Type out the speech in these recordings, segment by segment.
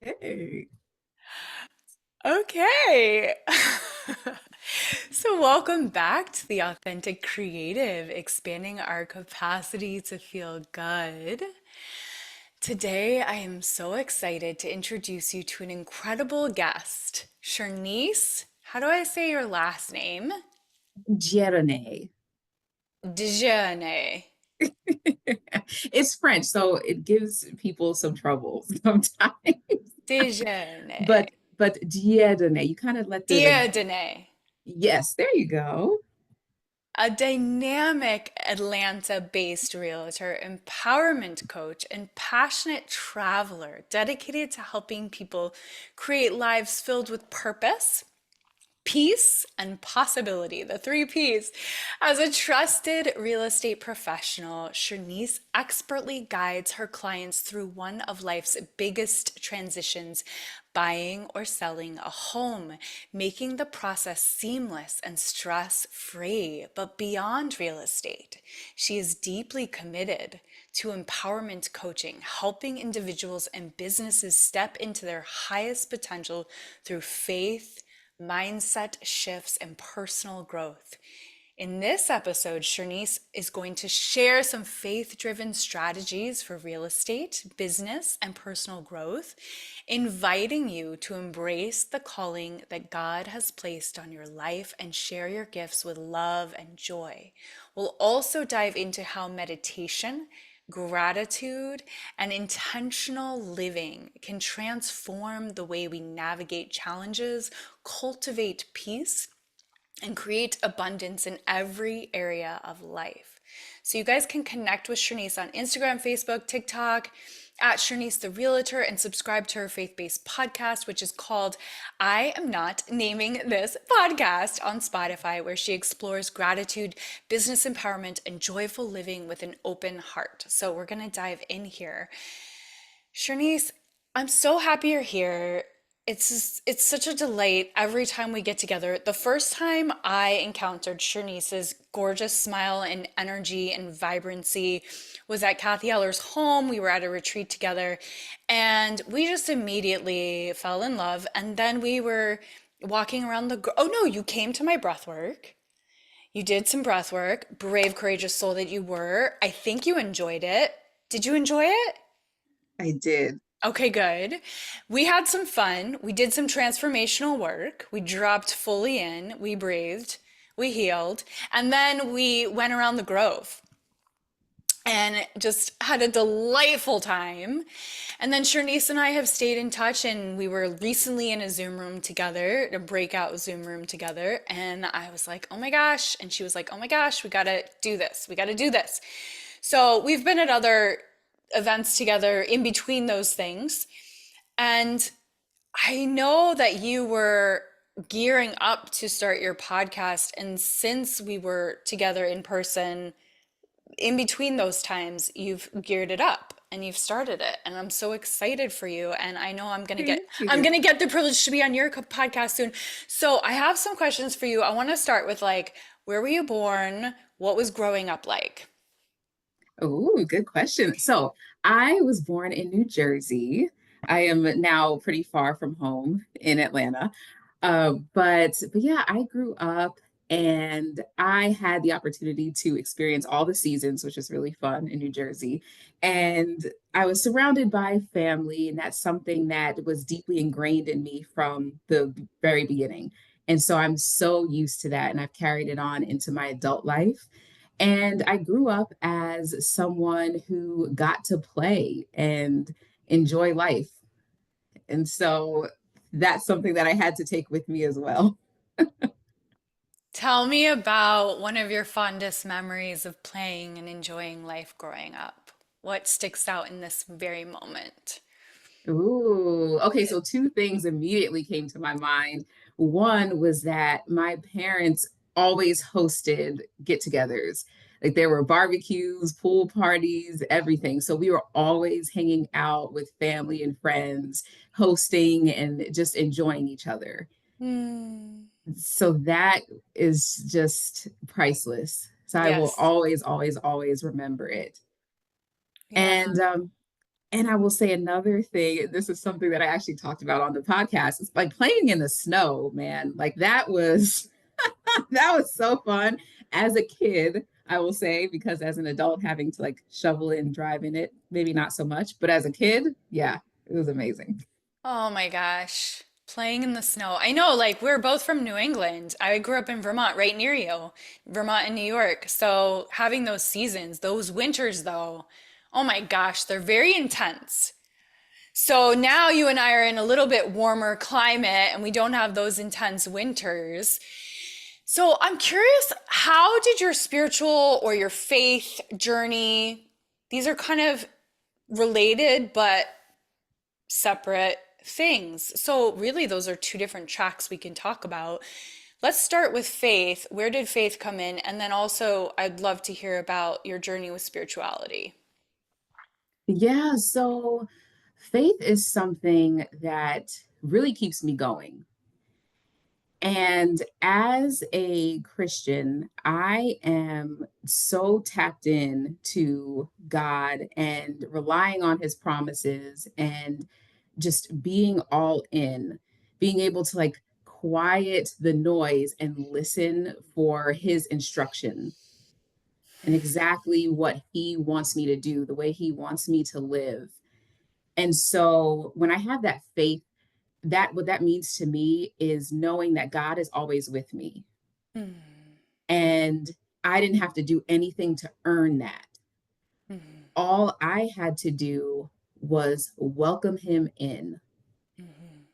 Hey. Okay. So, welcome back to the Authentic Creative, expanding our capacity to feel good. Today, I am so excited to introduce you to an incredible guest, Chernice. How do I say your last name? Dieudonne. Dieudonne. It's French, so it gives people some trouble sometimes. Dieudonne. But but Dieudonne, you kind of let the Dieudonne. yes, there you go. A dynamic Atlanta-based realtor, empowerment coach, and passionate traveler dedicated to helping people create lives filled with purpose, peace, and possibility, the three P's. As a trusted real estate professional, Chernice expertly guides her clients through one of life's biggest transitions, buying or selling a home, making the process seamless and stress-free. But beyond real estate, she is deeply committed to empowerment coaching, helping individuals and businesses step into their highest potential through faith, mindset shifts, and personal growth. In this episode, Chernice is going to share some faith driven strategies for real estate, business, and personal growth, inviting you to embrace the calling that God has placed on your life and share your gifts with love and joy. We'll also dive into how meditation, gratitude, and intentional living can transform the way we navigate challenges, cultivate peace, and create abundance in every area of life. So you guys can connect with Chernice on Instagram, Facebook, TikTok, at Chernice the Realtor, and subscribe to her faith-based podcast, which is called I Am Not Naming This Podcast, on Spotify, where she explores gratitude, business empowerment, and joyful living with an open heart. So we're going to dive in here. Chernice, I'm so happy you're here. It's such a delight every time we get together. The first time I encountered Chernice's gorgeous smile and energy and vibrancy was at Kathy Eller's home. We were at a retreat together, and we just immediately fell in love. And then we were walking around oh no, you came to my breath work. You did some breath work. Brave, courageous soul that you were. I think you enjoyed it. Did you enjoy it? I did. Okay, good. We had some fun. We did some transformational work. We dropped fully in. We breathed. We healed. And then we went around the Grove and just had a delightful time. And then Chernice and I have stayed in touch, and we were recently in a Zoom room together, a breakout Zoom room together. And I was like, oh my gosh. And she was like, oh my gosh, we got to do this. We got to do this. So we've been at other events together in between those things. And I know that you were gearing up to start your podcast. And since we were together in person, in between those times, you've geared it up and you've started it. And I'm so excited for you. And I know Thank I'm you. gonna get the privilege to be on your podcast soon. So I have some questions for you. I want to start with like, where were you born? What was growing up like? Oh, good question. So I was born in New Jersey. I am now pretty far from home in Atlanta. But yeah, I grew up and I had the opportunity to experience all the seasons, which is really fun in New Jersey. And I was surrounded by family, and that's something that was deeply ingrained in me from the very beginning. And so I'm so used to that, and I've carried it on into my adult life. And I grew up as someone who got to play and enjoy life. And so that's something that I had to take with me as well. Tell me about one of your fondest memories of playing and enjoying life growing up. What sticks out in this very moment? Ooh, okay. So two things immediately came to my mind. One was that my parents always hosted get-togethers. Like there were barbecues, pool parties, everything. So we were always hanging out with family and friends, hosting and just enjoying each other. Hmm. So that is just priceless. So I will Yes. always, always, always remember it. Yeah. And And I will say another thing, this is something that I actually talked about on the podcast. It's like playing in the snow, man. Like that was that was so fun as a kid, I will say, because as an adult having to like shovel and drive in it, maybe not so much, but as a kid, yeah, it was amazing. Oh my gosh. Playing in the snow. I know, like, we're both from New England. I grew up in Vermont, right near you, Vermont and New York. So having those seasons, those winters, though, oh my gosh, they're very intense. So now you and I are in a little bit warmer climate and we don't have those intense winters. So I'm curious, how did your spiritual or your faith journey, these are kind of related, but separate things. So, really, those are two different tracks we can talk about. Let's start with faith. Where did faith come in? And then also, I'd love to hear about your journey with spirituality. Yeah, so faith is something that really keeps me going. And as a Christian, I am so tapped in to God and relying on his promises and just being all in, being able to like quiet the noise and listen for his instruction and exactly what he wants me to do, the way he wants me to live. And so when I have that faith, that what that means to me is knowing that God is always with me. Mm, And I didn't have to do anything to earn that. mhm, All I had to do was welcome him in. mhm.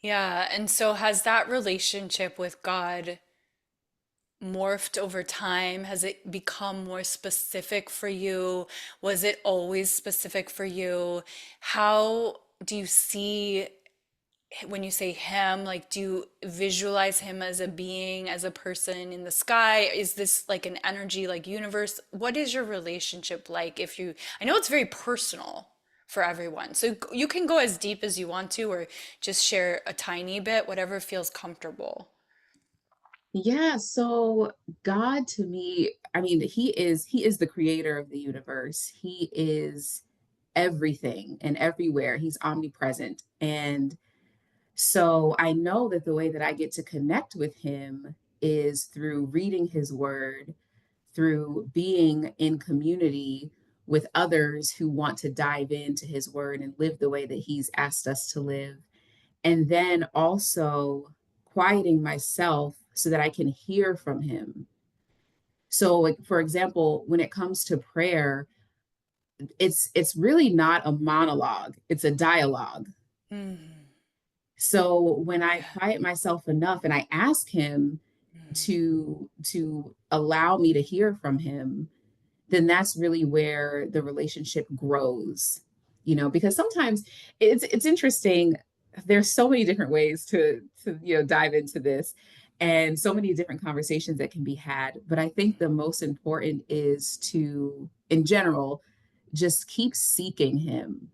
Yeah, and so has that relationship with God morphed over time? Has it become more specific for you? Was it always specific for you? How do you see when you say him, like, do you visualize him as a being, as a person in the sky? Is this like an energy, like universe? What is your relationship like? If you, I know it's very personal for everyone. So you can go as deep as you want to, or just share a tiny bit, whatever feels comfortable. Yeah, so God to me, I mean, he is the creator of the universe. He is everything and everywhere. He's omnipresent. And so I know that the way that I get to connect with him is through reading his word, through being in community with others who want to dive into his word and live the way that he's asked us to live. And then also quieting myself so that I can hear from him. So like for example, when it comes to prayer, it's really not a monologue, it's a dialogue. Mm, So when I yeah. quiet myself enough and I ask him to allow me to hear from him, then that's really where the relationship grows. Because sometimes it's interesting. There's so many different ways to dive into this, and so many different conversations that can be had. But I think the most important is to, in general, just keep seeking him,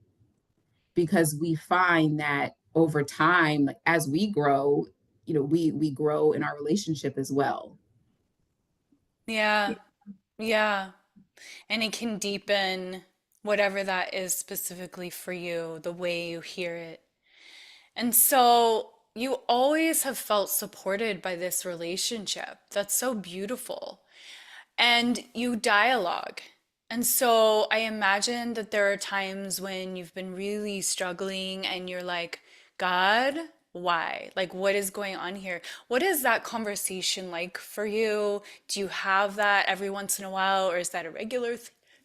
because we find that over time, like as we grow, we grow in our relationship as well. Yeah. Yeah. And it can deepen whatever that is specifically for you, the way you hear it. And so you always have felt supported by this relationship. That's so beautiful. And you dialogue. And so I imagine that there are times when you've been really struggling and you're like, God, why? Like, what is going on here? What is that conversation like for you? Do you have that every once in a while, or is that a regular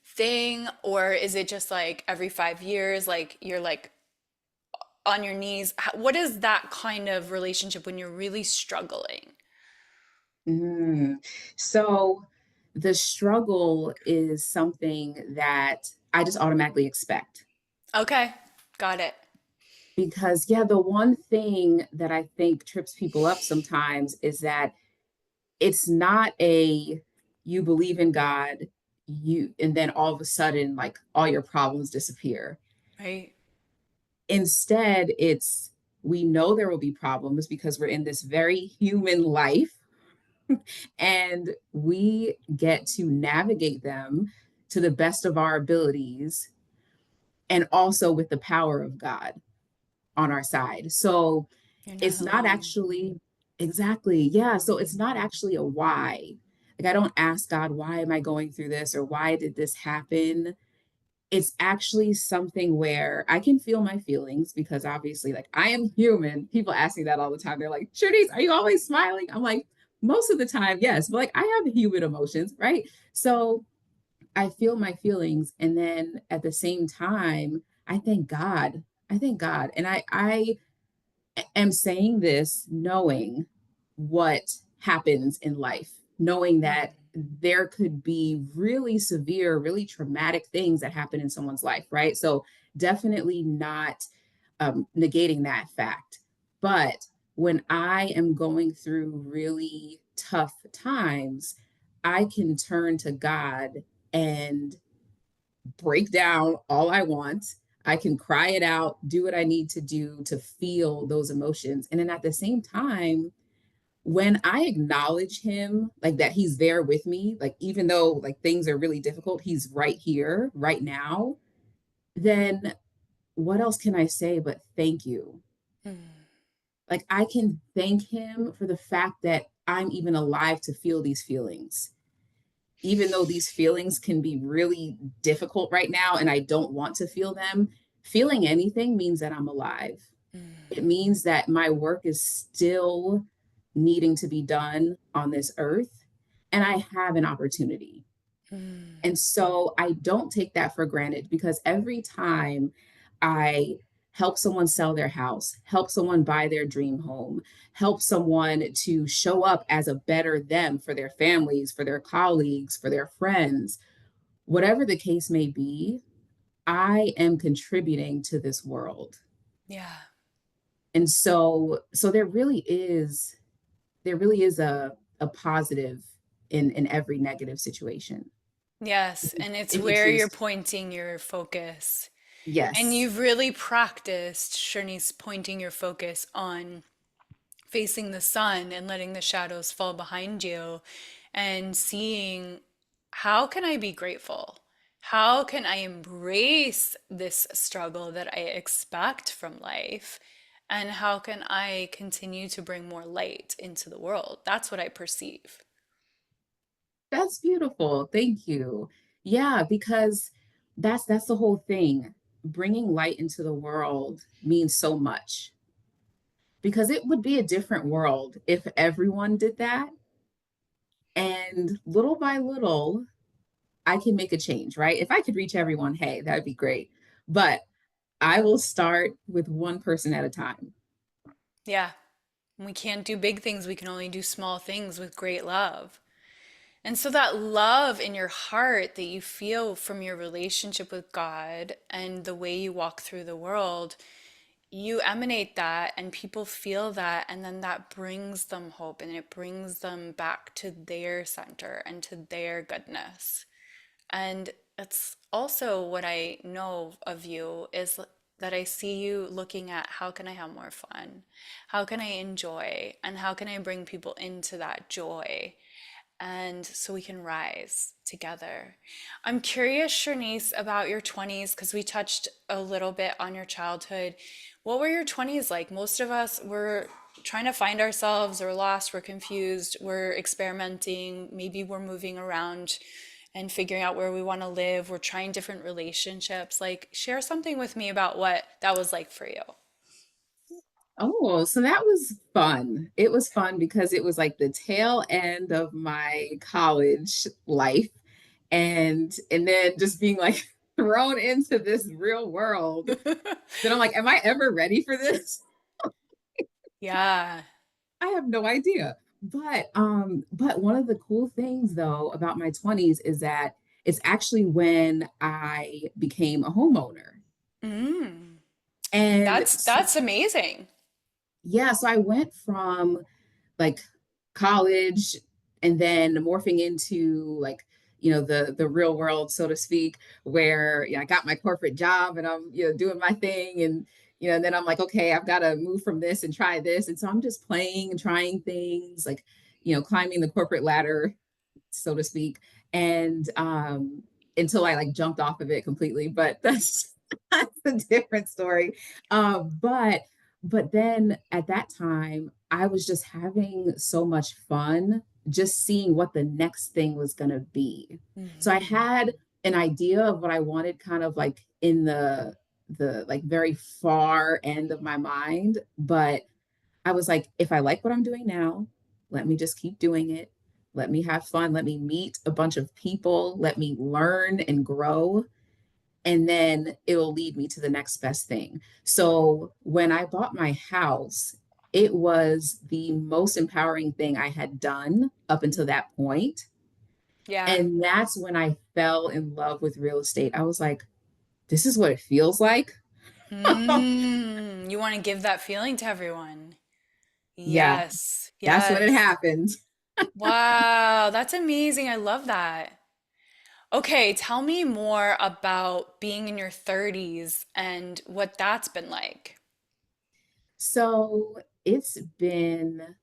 thing? Or is it just like every 5 years, like you're like on your knees? What is that kind of relationship when you're really struggling? Mm. So the struggle is something that I just automatically expect. Okay, got it. Because, yeah, the one thing that I think trips people up sometimes is that it's not a you believe in God, and then all of a sudden, like all your problems disappear. Right? Instead, it's we know there will be problems because we're in this very human life, and we get to navigate them to the best of our abilities, and also with the power of God on our side. So You're not it's not alone. actually exactly, yeah. So it's not actually a why. Like I don't ask God, why am I going through this or why did this happen? It's actually something where I can feel my feelings because obviously, like I am human. People ask me that all the time. They're like, Chernice, are you always smiling? I'm like, most of the time, yes, but like I have human emotions, right? So I feel my feelings. And then at the same time, I thank God. I thank God. And I am saying this knowing what happens in life, knowing that Mm, there could be really severe, really traumatic things that happen in someone's life, right? So, definitely not negating that fact. But when I am going through really tough times, I can turn to God and break down all I want. I can cry it out, do what I need to do to feel those emotions. And then at the same time, when I acknowledge him, like that he's there with me, like even though like things are really difficult, he's right here, right now, then what else can I say but thank you? mm, Like I can thank him for the fact that I'm even alive to feel these feelings. Even though these feelings can be really difficult right now and I don't want to feel them, feeling anything means that I'm alive. It mm, means that my work is still needing to be done on this earth and I have an opportunity. mm, And so I don't take that for granted because every time I help someone sell their house, help someone buy their dream home, help someone to show up as a better them for their families, for their colleagues, for their friends, whatever the case may be, I am contributing to this world. yeah. And so there really is a positive in every negative situation. Yes, and it's If you where you're choose, pointing your focus. And yes. you've really practiced, Shanice, pointing your focus on facing the sun and letting the shadows fall behind you and seeing how can I be grateful? How can I embrace this struggle that I expect from life? And how can I continue to bring more light into the world? That's what I perceive. That's beautiful. Thank you. Yeah, because that's the whole thing. Bringing light into the world means so much because it would be a different world if everyone did that. And little by little, I can make a change, right? If I could reach everyone, hey, that'd be great. But I will start with one person at a time. Yeah, we can't do big things, we can only do small things with great love. And so that love in your heart that you feel from your relationship with God and the way you walk through the world, you emanate that and people feel that, and then that brings them hope and it brings them back to their center and to their goodness. And it's also what I know of you is that I see you looking at how can I have more fun? How can I enjoy? And how can I bring people into that joy? And so we can rise together. I'm curious, Shanice, about your 20s because we touched a little bit on your childhood. What were your 20s like? Most of us were trying to find ourselves, we're lost, we're confused, we're experimenting, maybe we're moving around and figuring out where we want to live, we're trying different relationships. Like, share something with me about what that was like for you. Oh, so that was fun. It was fun because it was like the tail end of my college life and then just being like thrown into this real world. Then I'm like, am I ever ready for this? Yeah. I have no idea. But one of the cool things though about my 20s is that it's actually when I became a homeowner. Mm. And That's amazing. yeah, so I went from like college and then morphing into like the real world so to speak where I got my corporate job and I'm doing my thing and and then I'm like okay I've got to move from this and try this and so I'm just playing and trying things like climbing the corporate ladder so to speak and until I like jumped off of it completely but that's That's a different story. But then at that time, I was just having so much fun, just seeing what the next thing was gonna be. So I Hmm. had an idea of what I wanted, kind of like in the like very far end of my mind, but I was like, if I like what I'm doing now, let me just keep doing it. Let me have fun. Let me meet a bunch of people. Let me learn and grow, and then it'll lead me to the next best thing. So when I bought my house, it was the most empowering thing I had done up until that point. Yeah. And that's when I fell in love with real estate. I was like, this is what it feels like. Mm, you want to give that feeling to everyone. Yeah, Yes. that's when it Yes. happened. Wow, that's amazing. I love that. Okay, tell me more about being in your 30s and what that's been like. So it's been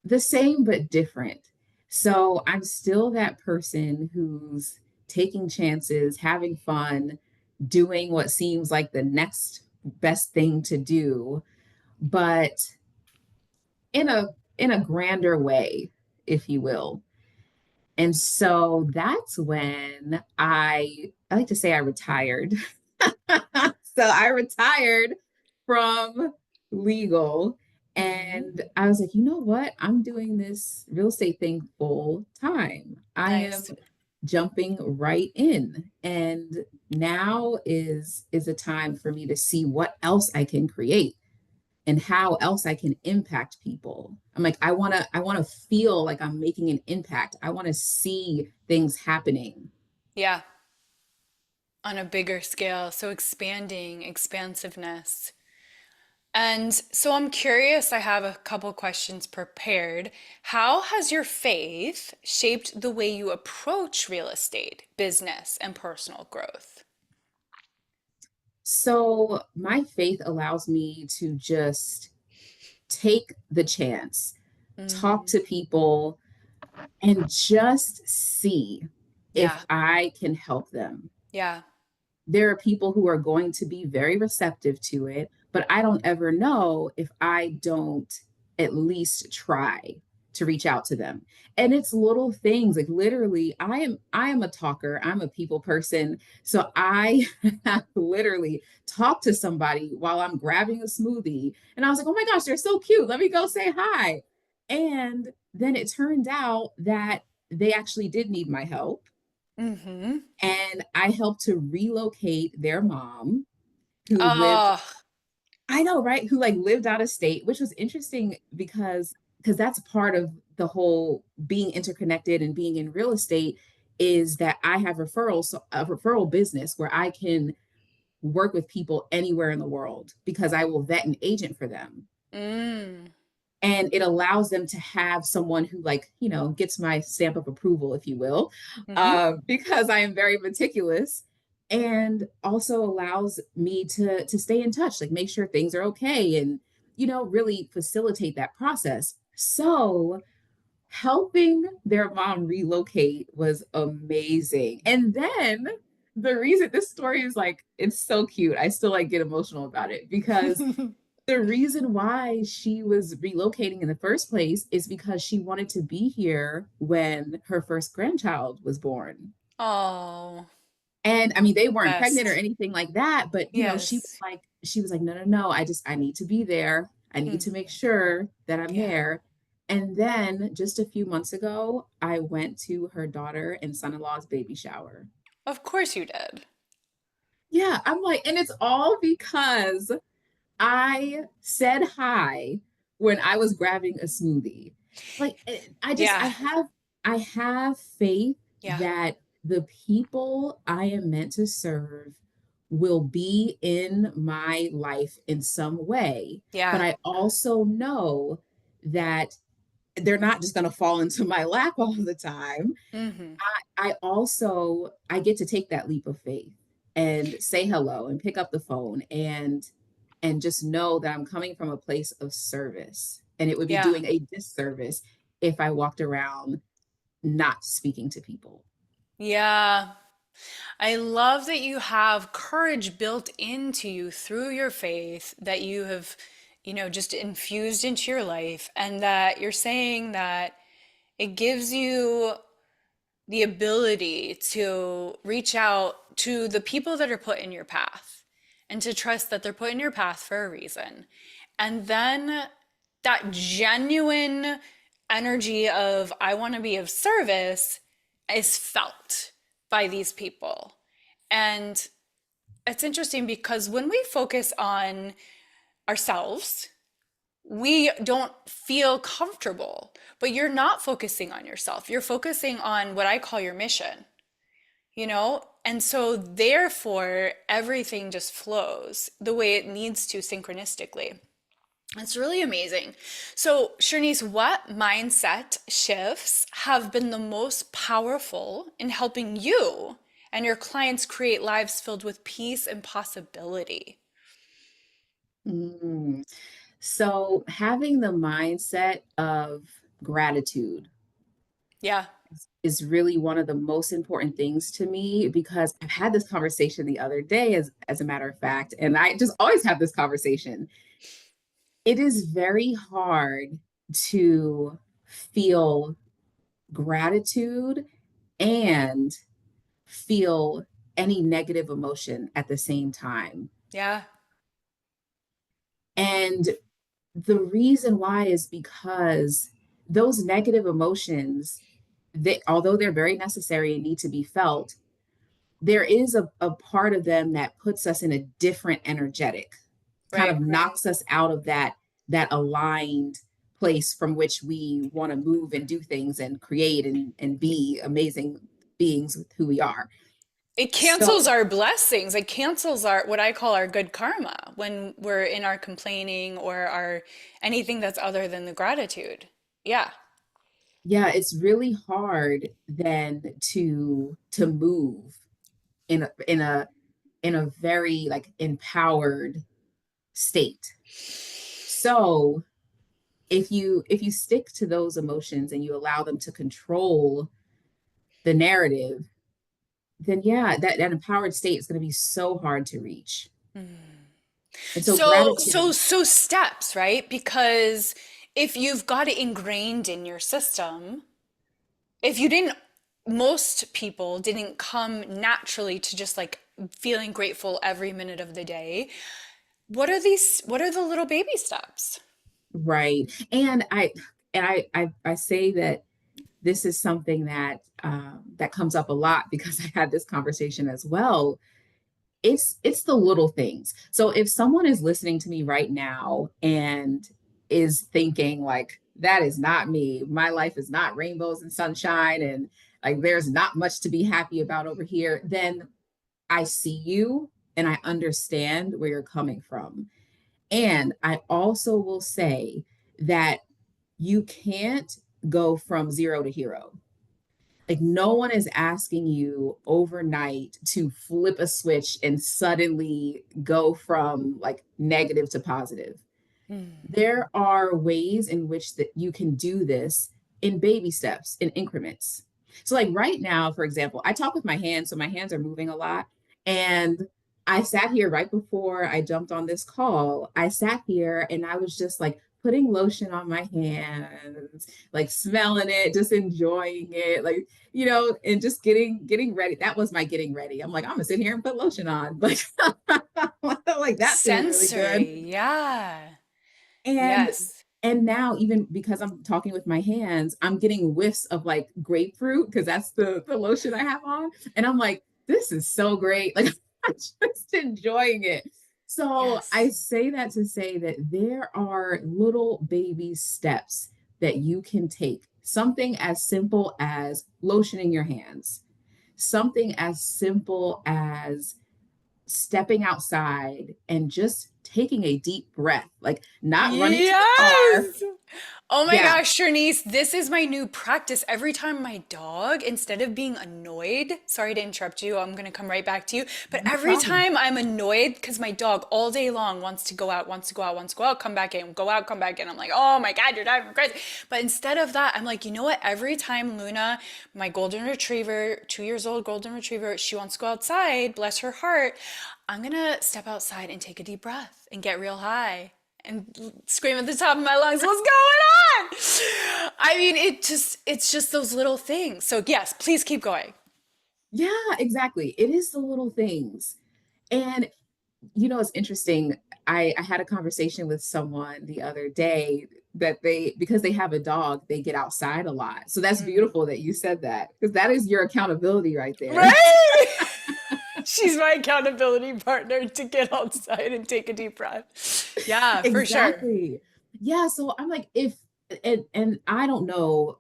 the same but different. So I'm still that person who's taking chances, having fun, doing what seems like the next best thing to do, but in a grander way, if you will. And so that's when I like to say I retired. So I retired from legal, Hmm. and I was like, you know what? I'm doing this real estate thing full time. I am Nice. jumping right in. And now is a time for me to see what else I can create and how else I can impact people. I'm like, I want to feel like I'm making an impact. I want to see things happening. Yeah, on a bigger scale. So expanding, expansiveness. And so I'm curious, I have a couple questions prepared. How has your faith shaped the way you approach real estate, business, and personal growth? So my faith allows me to just take the chance, talk Mm, to people, and just see if yeah, I can help them. yeah. There are people who are going to be very receptive to it, but I don't ever know if I don't at least try to reach out to them. And it's little things, like literally I am a talker, I'm a people person. So I have literally talked to somebody while I'm grabbing a smoothie, and I was like, "Oh my gosh, they're so cute. Let me go say hi." And then it turned out that they actually did need my help, Mm-hmm. and I helped to relocate their mom who lived, Oh, I know, right? Who like lived out of state, which was interesting because that's part of the whole being interconnected and being in real estate, is that I have referrals, so a referral business where I can work with people anywhere in the world because I will vet an agent for them, mm, and it allows them to have someone who, like, gets my stamp of approval, if you will, mm-hmm. because I am very meticulous, and also allows me to stay in touch, like make sure things are okay, and really facilitate that process. So helping their mom relocate was amazing. And then the reason this story is like, it's so cute, I still like get emotional about it, because the reason why she was relocating in the first place is because she wanted to be here when her first grandchild was born. Oh, And I mean, they weren't pregnant or best. anything like that, but Yes. she was like, no, no, no, I need to be there. I need to Mm, make sure that I'm yeah. there. And then just a few months ago, I went to her daughter and son-in-law's baby shower. Of course you did. Yeah, I'm like, and it's all because I said hi when I was grabbing a smoothie. Like, Yeah. I have faith Yeah. that the people I am meant to serve will be in my life in some way. But Yeah. I also know that they're not just going to fall into my lap all the time. Mm-hmm. I get to take that leap of faith and say hello and pick up the phone and just know that I'm coming from a place of service. And it would be Yeah. doing a disservice if I walked around not speaking to people. Yeah. I love that you have courage built into you through your faith that you have, just infused into your life, and that you're saying that it gives you the ability to reach out to the people that are put in your path and to trust that they're put in your path for a reason. And then that genuine energy of, I want to be of service, is felt by these people. And it's interesting because when we focus on ourselves, we don't feel comfortable, but you're not focusing on yourself. You're focusing on what I call your mission, you know? And so, therefore, everything just flows the way it needs to synchronistically. It's really amazing. So, Chernice, what mindset shifts have been the most powerful in helping you and your clients create lives filled with peace and possibility? Mm. So having the mindset of gratitude Yeah, is really one of the most important things to me, because I've had this conversation the other day, as a matter of fact, and I just always have this conversation. It is very hard to feel gratitude and feel any negative emotion at the same time. yeah. And the reason why is because those negative emotions, they, although they're very necessary and need to be felt, there is a part of them that puts us in a different energetic, kind Right. of knocks us out of that aligned place from which we want to move and do things and create and be amazing beings with who we are. It cancels So our blessings. It cancels our what I call our good karma when we're in our complaining or our anything that's other than the gratitude. Yeah. yeah, it's really hard then to move in a very like empowered state. So if you stick to those emotions and you allow them to control the narrative, then yeah, that empowered state is going to be so hard to reach. And so gratitude, So steps, right? Because if you've got it ingrained in your system, if you didn't, most people didn't come naturally to just like feeling grateful every minute of the day. What are the little baby steps? right? And I say that this is something that that comes up a lot because I had this conversation as well. It's the little things. So if someone is listening to me right now and is thinking like, that is not me, my life is not rainbows and sunshine, and like there's not much to be happy about over here, then I see you and I understand where you're coming from. And I also will say that you can't go from zero to hero. Like, no one is asking you overnight to flip a switch and suddenly go from like negative to positive. Hmm. There are ways in which that you can do this in baby steps, in increments. So like right now, for example, I talk with my hands, so my hands are moving a lot. And I sat here right before I jumped on this call. I sat here and I was just like putting lotion on my hands, like smelling it, just enjoying it, like, and just getting ready. That was my getting ready. I'm like, I'm gonna sit here and put lotion on. Like, like that feels really good. Sensory, yeah. and Yes. and now, even because I'm talking with my hands, I'm getting whiffs of like grapefruit, because that's the lotion I have on, and I'm like, this is so great. Like, I'm just enjoying it. So I Yes. say that to say that there are little baby steps that you can take, something as simple as lotioning your hands, something as simple as stepping outside and just taking a deep breath, like not running to the car. Yes. Oh my Yeah. gosh, Chernice, this is my new practice. Every time my dog, instead of being annoyed, sorry to interrupt you, I'm gonna come right back to you, but No every problem. time I'm annoyed because my dog all day long wants to go out, wants to go out, wants to go out, come back in, go out, come back in. I'm like, oh my God, you're driving me crazy. But instead of that, I'm like, you know what? Every time Luna, my golden retriever, 2 years old golden retriever, she wants to go outside, bless her heart, I'm gonna step outside and take a deep breath and get real high and scream at the top of my lungs, what's going on? I mean, it's just those little things. So yes, please keep going. Yeah, exactly. It is the little things. And it's interesting. I had a conversation with someone the other day that because they have a dog, they get outside a lot. So that's Mm. beautiful that you said that, because that is your accountability right there. Right? She's my accountability partner to get outside and take a deep breath. Yeah, for sure. Exactly. Yeah. So I'm like, if, and I don't know,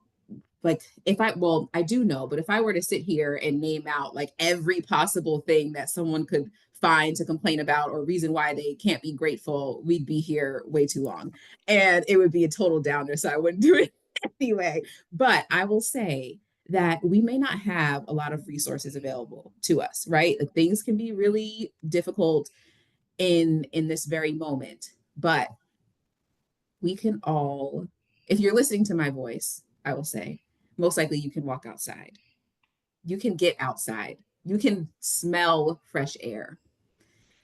like if I, well, I do know, but if I were to sit here and name out like every possible thing that someone could find to complain about or reason why they can't be grateful, we'd be here way too long, and it would be a total downer, so I wouldn't do it anyway. But I will say that we may not have a lot of resources available to us, right? Like things can be really difficult in this very moment, but we can all, if you're listening to my voice, I will say, most likely you can walk outside. You can get outside. You can smell fresh air.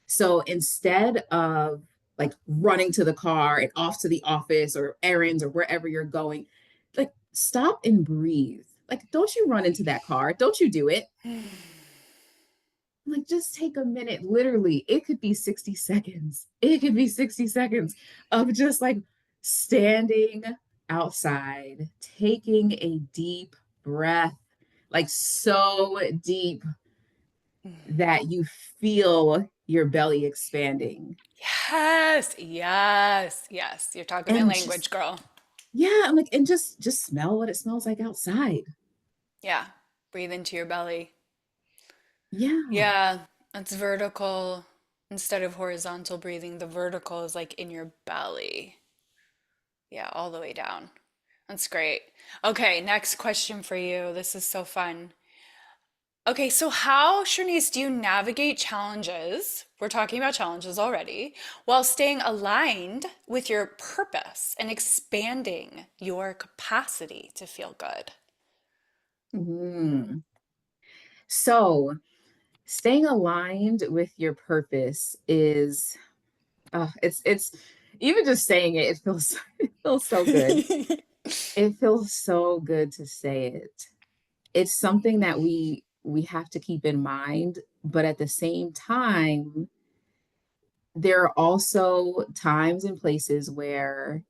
So instead of like running to the car and off to the office or errands or wherever you're going, like stop and breathe. Like, don't you run into that car. Don't you do it. Like, just take a minute. Literally, it could be 60 seconds. It could be 60 seconds of just like standing outside, taking a deep breath, like so deep that you feel your belly expanding. Yes, yes, yes. You're talking my And just, language, girl. yeah, I'm like, and just smell what it smells like outside. Yeah. Breathe into your belly. Yeah, Yeah, it's vertical instead of horizontal breathing. The vertical is like in your belly. Yeah, all the way down. That's great. Okay, next question for you. This is so fun. Okay, so how, Shanice, do you navigate challenges? We're talking about challenges already, while staying aligned with your purpose and expanding your capacity to feel good. mm. So staying aligned with your purpose is, it's even just saying it, it feels it feels so good. It feels so good to say it. It's something that we have to keep in mind, but at the same time, there are also times and places where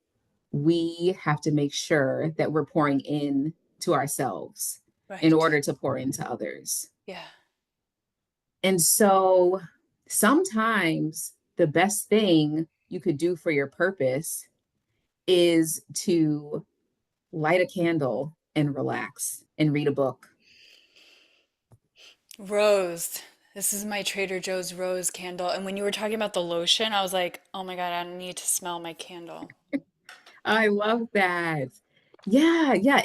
we have to make sure that we're pouring in to ourselves in Right. order to pour into others. Yeah. And so sometimes the best thing you could do for your purpose is to light a candle and relax and read a book. Rose. This is my Trader Joe's rose candle. And when you were talking about the lotion, I was like, oh my God, I need to smell my candle. I love that. Yeah, yeah,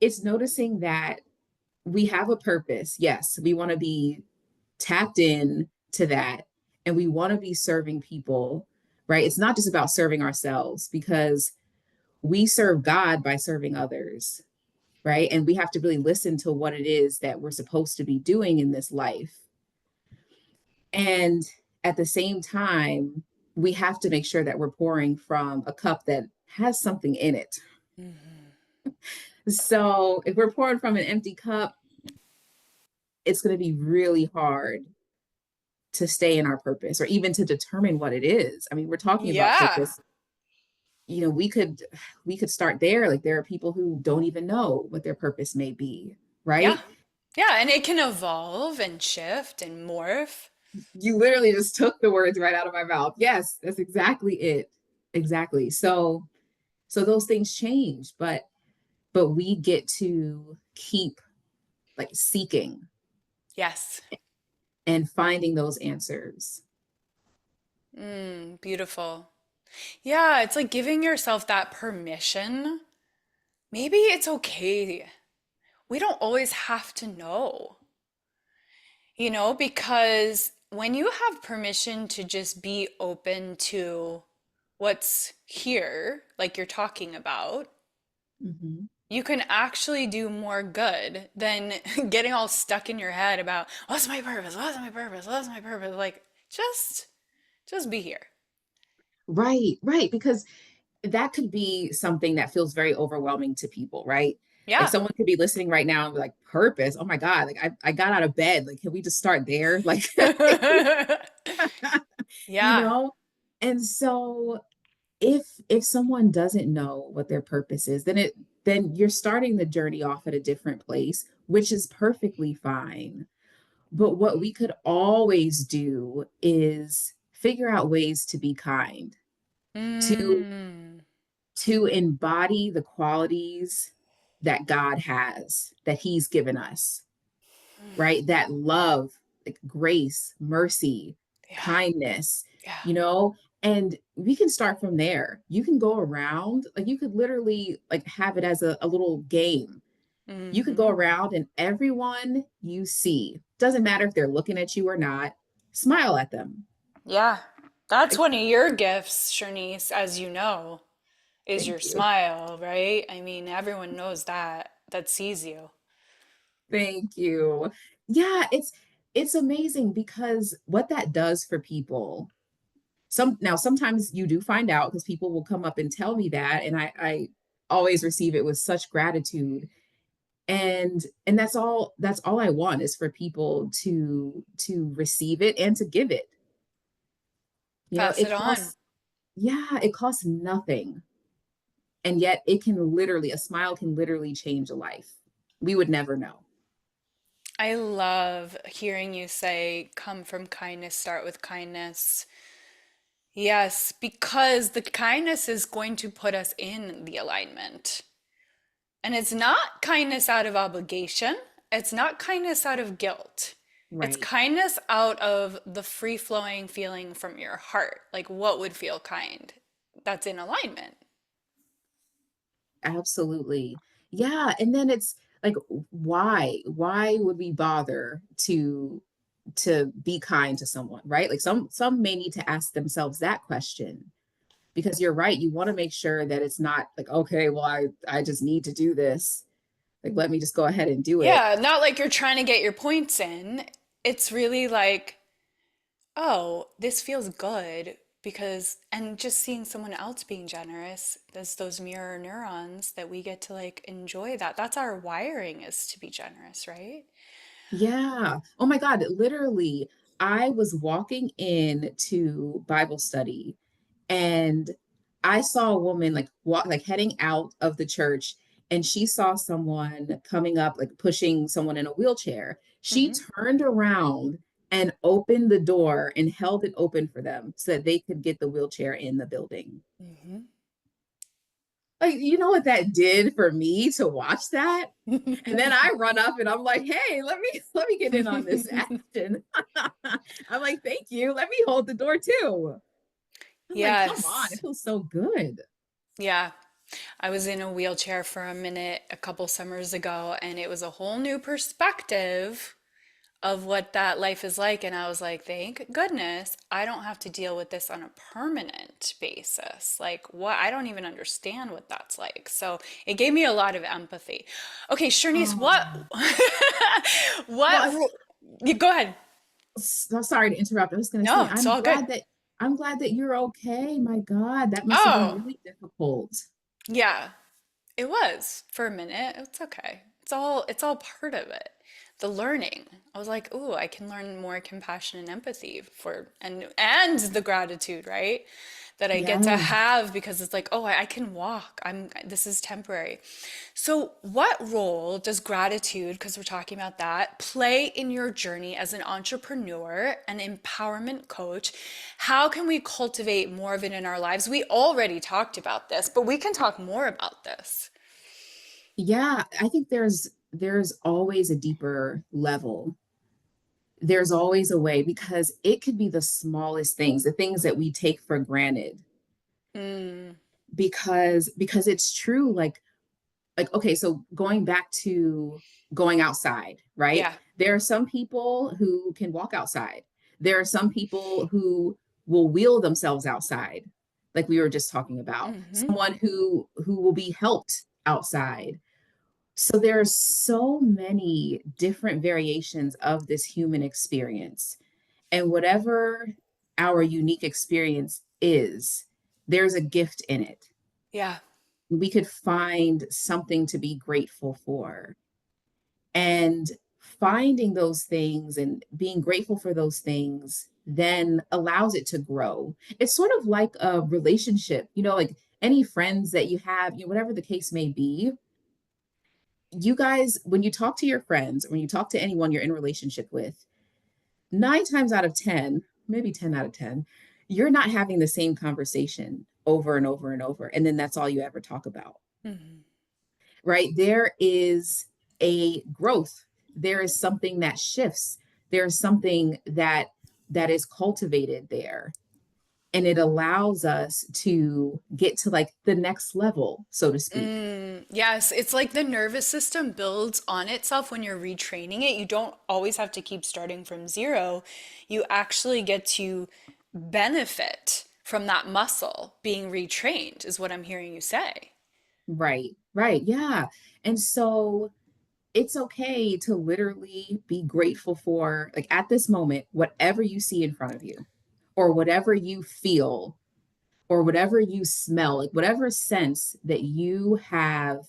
it's noticing that we have a purpose. Yes, we want to be tapped in to that, and we want to be serving people, right? It's not just about serving ourselves, because we serve God by serving others, right? And we have to really listen to what it is that we're supposed to be doing in this life. And at the same time, we have to make sure that we're pouring from a cup that has something in it. Mhm. So if we're pouring from an empty cup, it's going to be really hard to stay in our purpose or even to determine what it is. I mean, we're talking about Yeah. purpose. We could start there. Like there are people who don't even know what their purpose may be, Yeah. right? Yeah. And it can evolve and shift and morph. You literally just took the words right out of my mouth. Yes, that's exactly it. Exactly. So those things change, but we get to keep like seeking Yes. and finding those answers. Beautiful. Yeah, it's like giving yourself that permission. Maybe it's okay. We don't always have to know, because when you have permission to just be open to what's here, like you're talking about, Mhm. you can actually do more good than getting all stuck in your head about what's my purpose? What's my purpose? What's my purpose? Like just be here. Right, right. Because that could be something that feels very overwhelming to people, right? Like Yeah. someone could be listening right now and be like, purpose. Oh my God. Like I got out of bed. Like, can we just start there? Like, you Yeah. know? And so if someone doesn't know what their purpose is, then you're starting the journey off at a different place, which is perfectly fine. But what we could always do is figure out ways to be kind, to Mm. to embody the qualities that God has, that He's given us, right? That love, like grace, mercy, Yeah. kindness, Yeah. you know? And we can start from there. You can go around, like you could literally like have it as a little game. You could go Hmm. around and everyone you see, doesn't matter if they're looking at you or not, smile at them. Yeah. That's Like, one of your gifts, Chernice, as you know, is your thank you. smile, right? I mean, everyone knows that sees you. Thank you. Yeah, it's amazing because what that does for people. Sometimes you do find out because people will come up and tell me that, and I always receive it with such gratitude. And that's all I want is for people to receive it and to give it. Pass it on. It costs nothing. And yet a smile can literally change a life. We would never know. I love hearing you say, come from kindness, start with kindness. Yes, because the kindness is going to put us in the alignment. And it's not kindness out of obligation, it's not kindness out of guilt. It's Right. kindness out of the free flowing feeling from your heart. Like what would feel kind? That's in alignment. Absolutely. Yeah, and then it's like why would we bother to be kind to someone, right? Like some may need to ask themselves that question because you're right, you want to make sure that it's not like okay, well I just need to do this. Like let me just go ahead and do it. Yeah, not like you're trying to get your points in. It's really like, oh, this feels good because, and just seeing someone else being generous, there's those mirror neurons that we get to like enjoy that. That's our wiring is to be generous, right? Yeah. Oh my God, literally I was walking in to Bible study and I saw a woman like walk like heading out of the church and she saw someone coming up like pushing someone in a wheelchair. She Mm-hmm. turned around and opened the door and held it open for them so that they could get the wheelchair in the building. Mm-hmm. Like you know what that did for me to watch that? And then I run up and I'm like, "Hey, let me get in on this action." I'm like, "Thank you. Let me hold the door too." I'm like, "Come on, it Yes. feels so good." Yeah. I was in a wheelchair for a minute a couple summers ago, and it was a whole new perspective of what that life is like. And I was like, thank goodness I don't have to deal with this on a permanent basis. Like, what? I don't even understand what that's like. So it gave me a lot of empathy. Okay, Shernese, what, Oh. Well, what, you go ahead. so sorry to interrupt. I was going to say No, it's all good. I'm glad that you're okay. My God, that must have been Oh, really difficult. yeah. It was for a minute. It's okay. It's all part of it. The learning. I was like, "Ooh, I can learn more compassion and empathy for and the gratitude, right? That I get to Yes. have because it's like, oh, I can walk. This is temporary." So, what role does gratitude, because we're talking about that, play in your journey as an entrepreneur, an empowerment coach? How can we cultivate more of it in our lives? We already talked about this, but we can talk more about this. Yeah, I think there's always a deeper level there's always a way because it could be the smallest things, the things that we take for granted Mm, because it's true like okay, so going back to going outside, right? yeah. There are some people who can walk outside. There are some people who will wheel themselves outside, like we were just talking about. Hmm. Someone who will be helped outside. So there are so many different variations of this human experience. And whatever our unique experience is, there's a gift in it. Yeah. We could find something to be grateful for. And finding those things and being grateful for those things then allows it to grow. It's sort of like a relationship, like any friends that you have, whatever the case may be. You guys, when you talk to your friends, when you talk to anyone you're in a relationship with, 9 times out of 10, maybe 10 out of 10, you're not having the same conversation over and over and over. And then that's all you ever talk about, Hmm. right? There is a growth. There is something that shifts. There's something that is cultivated there. And it allows us to get to like the next level, so to speak. Yes, it's like the nervous system builds on itself when you're retraining it. You don't always have to keep starting from zero. You actually get to benefit from that muscle being retrained, is what I'm hearing you say. Right, right. Yeah. And so it's okay to literally be grateful for, like at this moment, whatever you see in front of you, or whatever you feel, or whatever you smell, like whatever sense that you have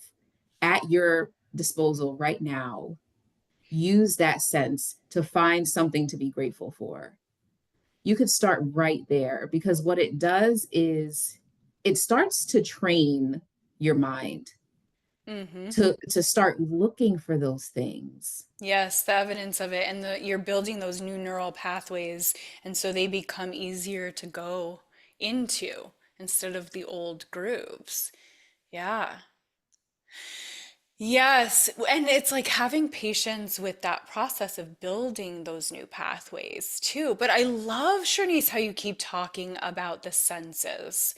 at your disposal right now, use that sense to find something to be grateful for. You could start right there because what it does is it starts to train your mind Hmm. to start looking for those things. Yes, the evidence of it, and you're building those new neural pathways, and so they become easier to go into instead of the old grooves. Yeah. Yes, and it's like having patience with that process of building those new pathways too. But I love, Shanice, how you keep talking about the senses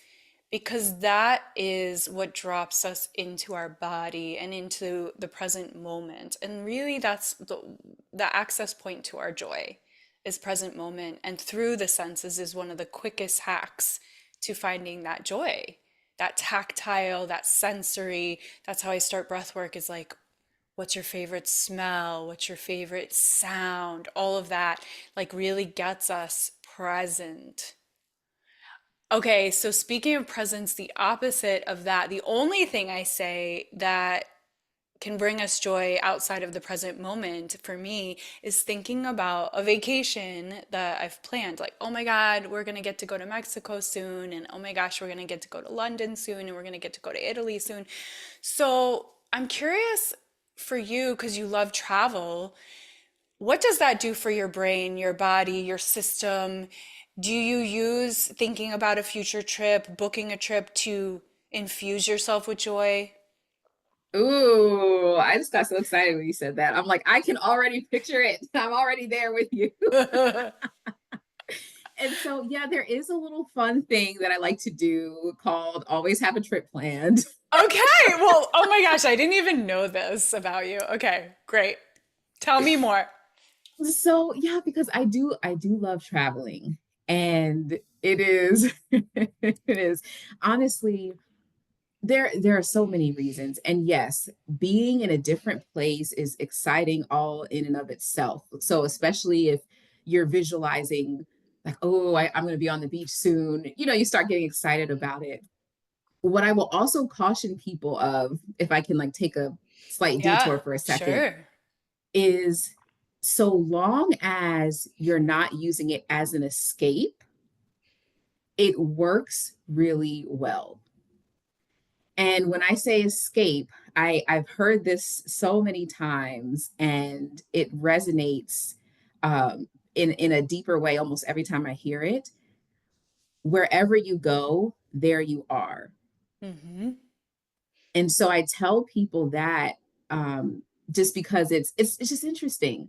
because that is what drops us into our body and into the present moment. And really, that's the access point to our joy is present moment. And through the senses is one of the quickest hacks to finding that joy, that tactile, that sensory. That's how I start breath work is like, what's your favorite smell? What's your favorite sound? All of that like really gets us present. Okay, so speaking of presence, the opposite of that, the only thing I say that can bring us joy outside of the present moment for me is thinking about a vacation that I've planned. Like, oh my God, we're gonna get to go to Mexico soon, and oh my gosh, we're gonna get to go to London soon, and we're gonna get to go to Italy soon. So I'm curious for you, because you love travel, what does that do for your brain, your body, your system? Do you use thinking about a future trip, booking a trip to infuse yourself with joy? Ooh, I just got so excited when you said that. I'm like, I can already picture it. I'm already there with you. And so, yeah, there is a little fun thing that I like to do called always have a trip planned. Okay, well, oh my gosh, I didn't even know this about you. Okay, great. Tell me more. So, yeah, because I do love traveling and it is it is honestly there are so many reasons. And yes, being in a different place is exciting all in and of itself. So especially if you're visualizing like, oh, I'm going to be on the beach soon, you start getting excited about it. What I will also caution people of, if I can like take a slight Yeah, detour for a second, sure. is so long as you're not using it as an escape, it works really well. And when I say escape, I've heard this so many times and it resonates in a deeper way almost every time I hear it. Wherever you go, there you are. Hmm. And so I tell people that just because it's just interesting.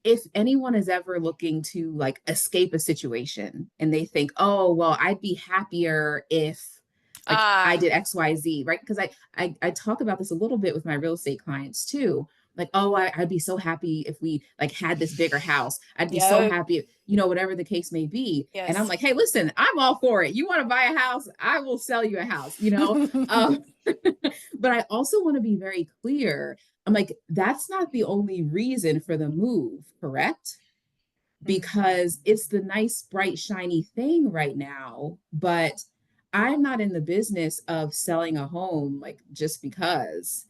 if anyone is ever looking to like escape a situation and they think, oh, well, I'd be happier if like I Ah, did XYZ, right? Because I talk about this a little bit with my real estate clients too. Like, oh, I'd be so happy if we like had this bigger house. I'd be so yep, happy, whatever the case may be. And I'm yes. like, hey, listen, I'm all for it. You want to buy a house? I will sell you a house. But I also want to be very clear. I'm like, that's not the only reason for the move, correct? Because Mhm. it's the nice, bright, shiny thing right now. But I'm not in the business of selling a home like just because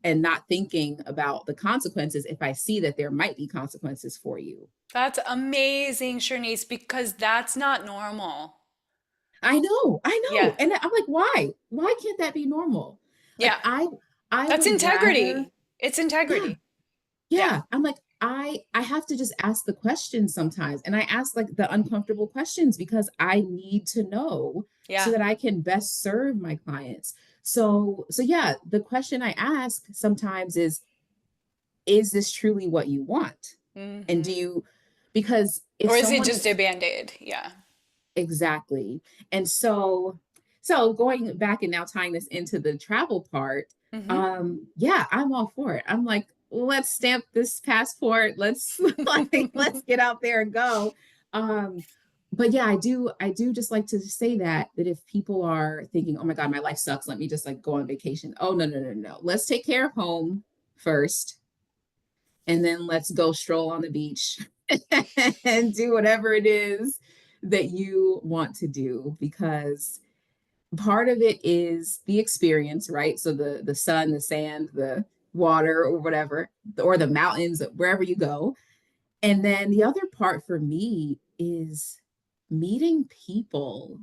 and not thinking about the consequences if I see that there might be consequences for you. That's amazing, Shanice, because that's not normal. I Yeah, know. And I'm like, why? Why can't that be normal? Like yeah. I That's would rather, integrity. It's yeah, integrity. Yeah, yeah. I'm like, I have to just ask the questions sometimes. And I ask like the uncomfortable questions because I need to know so yeah. that I can best serve my clients. So yeah, the question I ask sometimes is this truly what you want? And do Hmm. you, because if Or is it someone just a is band-aid? Yeah. exactly. And so going back and now tying this into the travel part, Hmm. yeah, I'm all for it. I'm like, let's stamp this passport. Let's like let's get out there and go. Um, but yeah, I do just like to say that if people are thinking, oh my God, my life sucks, let me just like go on vacation. Oh no, no, no, no. Let's take care of home first, and then let's go stroll on the beach and do whatever it is that you want to do because part of it is the experience, right? So the sun, the sand, the water or whatever, or the mountains, wherever you go. And then the other part for me is meeting people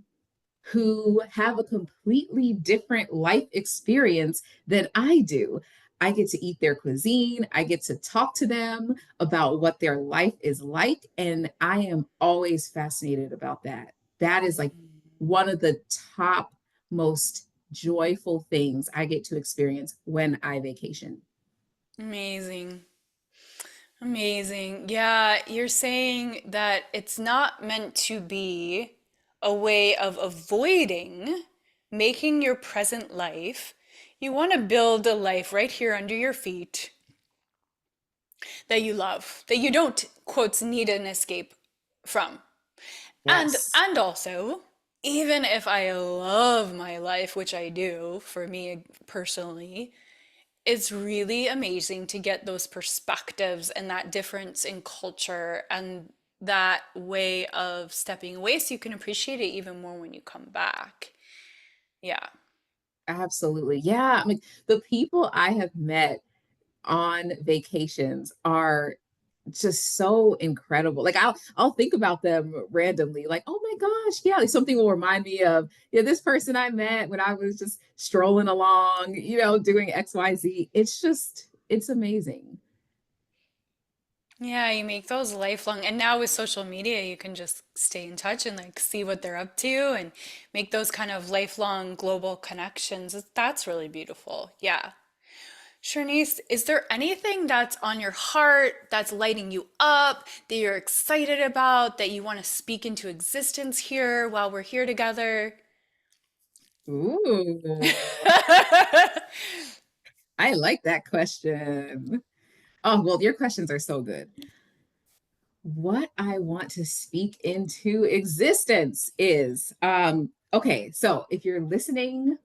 who have a completely different life experience than I do. I get to eat their cuisine. I get to talk to them about what their life is like. And I am always fascinated about that. That is like one of the top most joyful things I get to experience when I vacation. Amazing. Amazing. Yeah, you're saying that it's not meant to be a way of avoiding making your present life. You want to build a life right here under your feet that you love, that you don't, quotes, need an escape from. And Yes, and also, even if I love my life, which I do for me personally, it's really amazing to get those perspectives and that difference in culture and that way of stepping away so you can appreciate it even more when you come back. Yeah. absolutely. Yeah. I mean, the people I have met on vacations are just so incredible. Like I'll think about them randomly, like, oh my gosh, yeah, like something will remind me of yeah, this person I met when I was just strolling along, doing XYZ. It's amazing. Yeah, you make those lifelong, and now with social media, you can just stay in touch and like see what they're up to and make those kind of lifelong global connections. That's really beautiful. Yeah. Shanice, is there anything that's on your heart that's lighting you up, that you're excited about, that you want to speak into existence here while we're here together? Ooh, I like that question. Oh, well, your questions are so good. What I want to speak into existence is okay, so if you're listening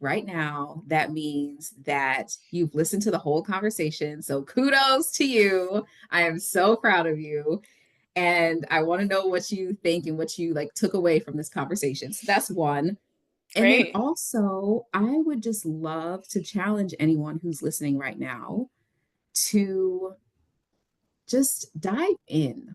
right now, that means that you've listened to the whole conversation. So kudos to you. I am so proud of you. And I want to know what you think and what you like took away from this conversation. So that's one. And then Great. also, I would just love to challenge anyone who's listening right now to just dive into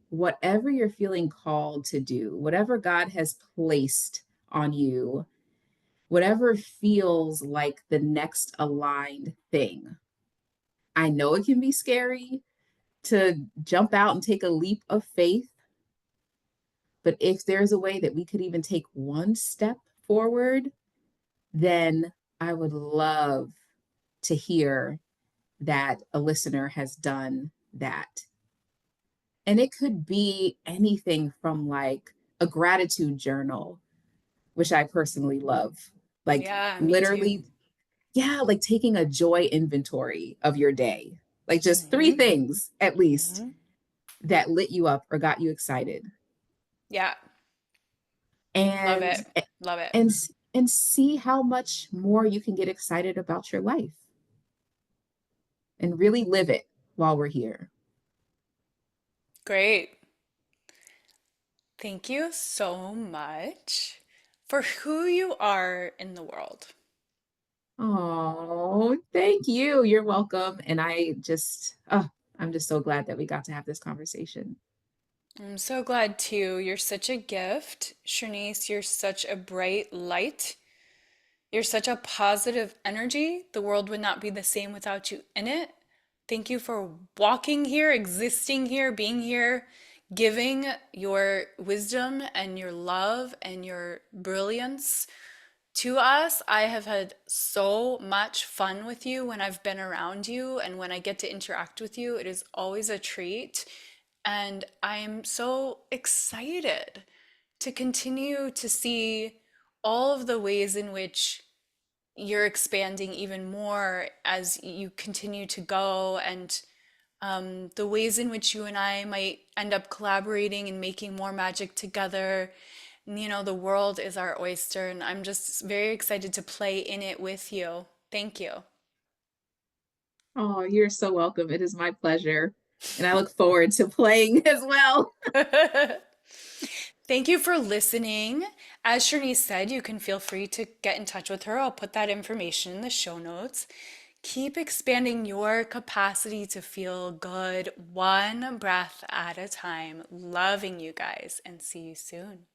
whatever you're feeling called to do, whatever God has placed on you, whatever feels like the next aligned thing. I know it can be scary to jump out and take a leap of faith, but if there's a way that we could even take one step forward, then I would love to hear. that a listener has done that. And it could be anything from like a gratitude journal, which I personally love. Like Yeah, me too. literally, yeah, like taking a joy inventory of your day. Like just three Hmm. things at least Hmm. that lit you up or got you excited. Yeah, love And it. Love it. and and see how much more you can get excited about your life and really live it while we're here. Great. Thank you so much for who you are in the world. Oh, thank you. You're welcome. And I'm just so glad that we got to have this conversation. I'm so glad too. You're such a gift. Shanice, you're such a bright light. You're such a positive energy. The world would not be the same without you in it. Thank you for walking here, existing here, being here, giving your wisdom and your love and your brilliance to us. I have had so much fun with you when I've been around you and when I get to interact with you. It is always a treat. And I'm so excited to continue to see all of the ways in which you're expanding even more as you continue to go, and the ways in which you and I might end up collaborating and making more magic together. You know, the world is our oyster, and I'm just very excited to play in it with you. Thank you. Oh, you're so welcome. It is my pleasure. And I look forward to playing as well. Thank you for listening. As Shanice said, you can feel free to get in touch with her. I'll put that information in the show notes. Keep expanding your capacity to feel good one breath at a time. Loving you guys, and see you soon.